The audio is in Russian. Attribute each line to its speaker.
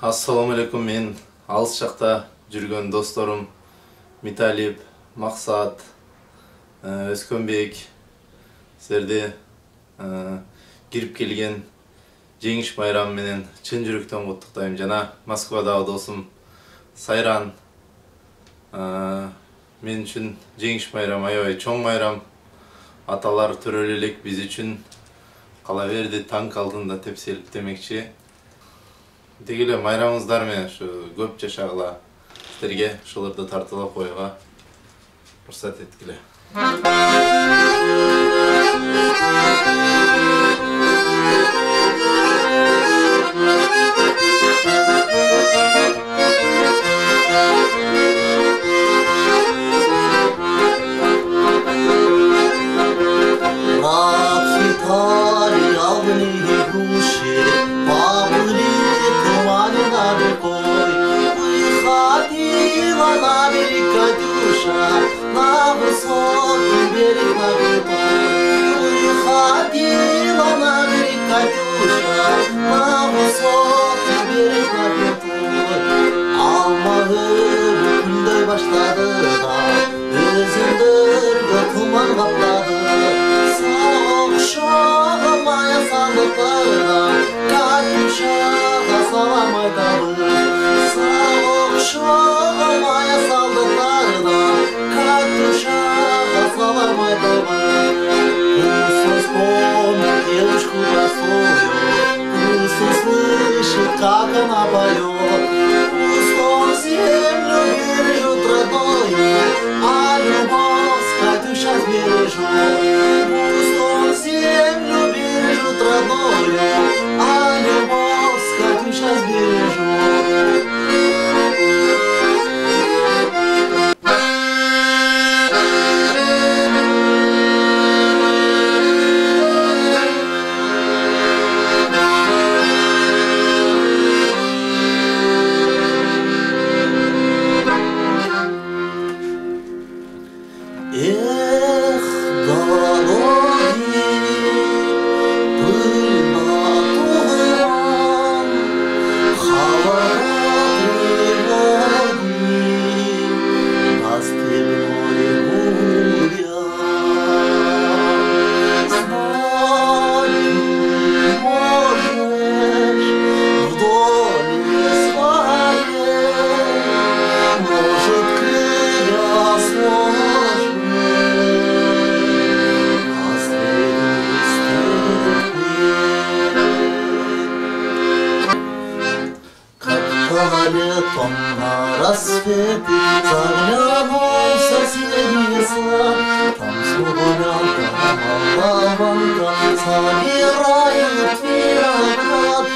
Speaker 1: Ассаламу алейкум, мен алыс жакта жүргөн досторум Миталип, Максат, Өскөнбек сіздерди кирип келген жеңиш байрамы менен чын жүрөктөн куттуктайм. Жана Москвадагы досум Сайран мен үчүн жеңиш байрамы аябай чоң байрам. Аталар төрөлө элек биз үчүн кала берди, танк алдында тепселип демекчи. Дегеле майрамыңыздар менен ушу көп жашагыла, сіздерге ушуларды тартуулап коюуга уруксат эткиле.
Speaker 2: На высокий берег на крутой, ходила на берег Катюша, на высокий берег на крутой. Алмагы күндөй баштады да, өзүндөргө туман каплады. Соғышам аясандыктардан, Катюшага салам айтабыз. Соғышам аясандыктардан, Катюшага салам айтабыз. Пусть вспомнит девушку простую, пусть услышит, как она поет. Пусть он землю бережет родную, а любовь с Катюшей сбережет. Пусть он землю бережет родную, а любовь с Катюшей сбережет. Летом на рассвете заглянул в соседний сад. Там слугулянка, молдаванка собирают виноград.